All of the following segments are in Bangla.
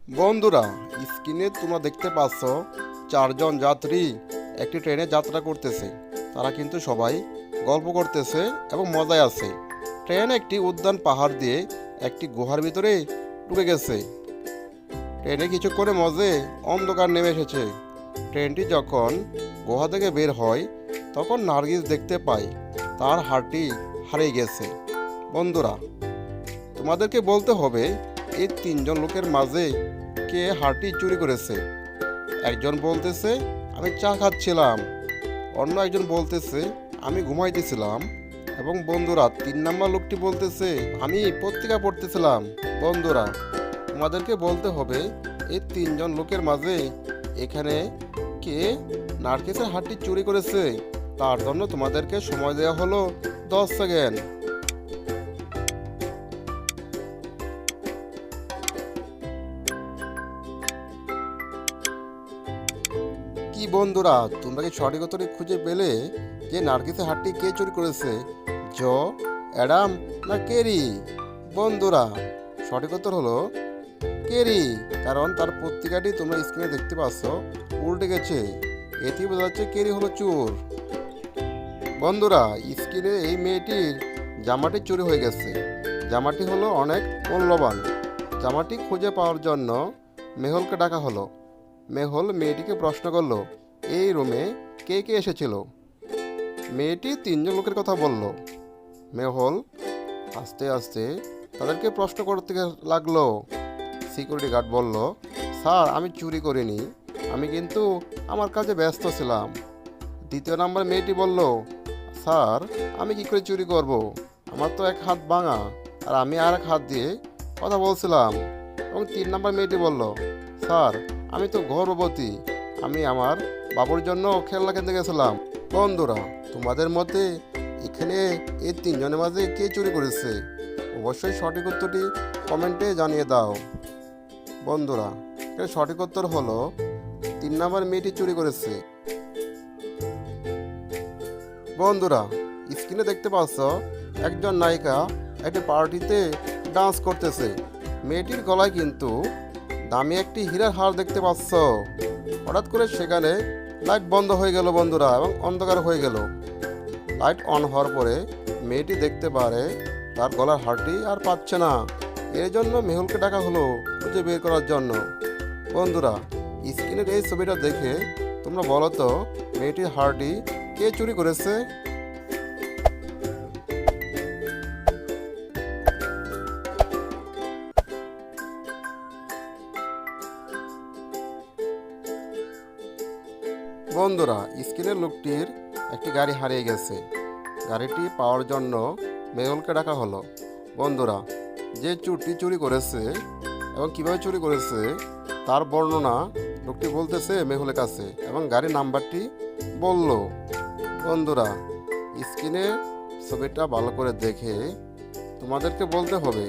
বন্ধুরা, স্ক্রিনে তোমরা দেখতে পাচ্ছ চারজন যাত্রী একটি ট্রেনে যাত্রা করতেছে। তারা কিন্তু সবাই গল্প করতেছে এবং মজায় আছে। ট্রেন একটি উদ্যান পাহাড় দিয়ে একটি গুহার ভিতরে ঢুকে গেছে। ট্রেনে কিছুক্ষণে মজে অন্ধকার নেমে এসেছে। ট্রেনটি যখন গুহা থেকে বের হয় তখন নার্গিস দেখতে পায় তার হারটি হারিয়ে গেছে। বন্ধুরা, তোমাদেরকে বলতে হবে এই তিনজন লোকের মাঝে কে হারটি চুরি করেছে। একজন বলতেছে আমি চা খাচ্ছিলাম, অন্য একজন বলতেছে আমি ঘুমাইতেছিলাম, এবং বন্ধুরা 3 নম্বর লোকটি বলতেছে আমি পত্রিকা পড়তেছিলাম। বন্ধুরা, তোমাদেরকে বলতে হবে এই তিনজন লোকের মাঝে এখানে কে নার্গিসের হারটি চুরি করেছে। তার জন্য তোমাদেরকে সময় দেওয়া হলো 10 সেকেন্ড। কি বন্ধুরা, তোমরা কি সঠিক উত্তরটি খুঁজে পেলে যে নার্গিসের হারটি কে চুরি করেছে? জো, অ্যাডাম না কেরি? বন্ধুরা, সঠিক উত্তর হলো কেরি, কারণ তার পত্রিকাটি তোমরা স্ক্রিনে দেখতে পাচ্ছ উল্টে গেছে। এটি বোঝা যাচ্ছে কেরি হলো চোর। বন্ধুরা, স্ক্রিনে এই মেয়েটির জামাটি চুরি হয়ে গেছে। জামাটি হলো অনেক মূল্যবান। জামাটি খুঁজে পাওয়ার জন্য মেহুলকে ডাকা হলো। মেহুল মেয়েটিকে প্রশ্ন করলো এই রুমে কে কে এসেছিল। মেয়েটি 3জন লোকের কথা বলল। মেহুল আস্তে আস্তে তাদেরকে প্রশ্ন করতে লাগলো। সিকিউরিটি গার্ড বলল স্যার আমি চুরি করিনি, আমি কিন্তু আমার কাজে ব্যস্ত ছিলাম। 2 নম্বর মেয়েটি বলল স্যার আমি কি করে চুরি করব, আমার তো এক হাত ভাঙা আর আমি আর এক হাত দিয়ে কথা বলছিলাম। এবং 3 নম্বর মেয়েটি বলল স্যার আমি তো গর্ভবতী, আমি আমার বাবুর জন্য খেলনা কিনতে গেছিলাম। বন্ধুরা, তোমাদের মতে এখানে এই 3জনের মাঝে কে চুরি করেছে? অবশ্যই সঠিক উত্তরটি কমেন্টে জানিয়ে দাও। বন্ধুরা, এর সঠিক উত্তর হলো 3 নম্বর মেয়েটি চুরি করেছে। বন্ধুরা, স্ক্রিনে দেখতে পাচ্ছ একজন নায়িকা একটি পার্টিতে ডান্স করতেছে। মেয়েটির গলায় কিন্তু দামি একটি হীরার হার দেখতে পাচ্ছ। হঠাৎ করে সেখানে লাইট বন্ধ হয়ে গেল বন্ধুরা, এবং অন্ধকার হয়ে গেল। লাইট অন হওয়ার পরে মেয়েটি দেখতে পারে তার গলার হারটি আর পাচ্ছে না। এর জন্য মেহুলকে ডাকা হলো খুঁজে বের করার জন্য। বন্ধুরা, স্ক্রিনের এই ছবিটা দেখে তোমরা বলো তো মেয়েটির হারটি কে চুরি করেছে? বন্ধুরা, স্ক্রিনের লোকটির একটি গাড়ি হারিয়ে গেছে। গাড়িটি পাওয়ার জন্য মেহুলকে ডাকা হলো। বন্ধুরা, যে চোরটি চুরি করেছে এবং কিভাবে চুরি করেছে তার বর্ণনা লোকটি বলতেছে মেহুলের কাছে, এবং গাড়ির নাম্বারটি বলল। বন্ধুরা, স্ক্রিনে ছবিটা ভালো করে দেখে তোমাদেরকে বলতে হবে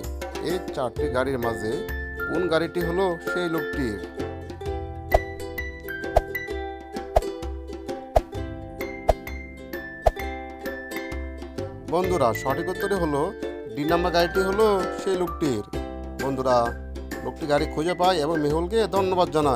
এই 4টি গাড়ির মাঝে কোন গাড়িটি হলো সেই লোকটির। বন্ধুরা, সঠিক উত্তরটি হলো ডি নাম্বার গাড়িটি হলো সেই লোকটির। বন্ধুরা, লোকটি গাড়ি খুঁজে পায় এবং মেহুলকে ধন্যবাদ জানায়।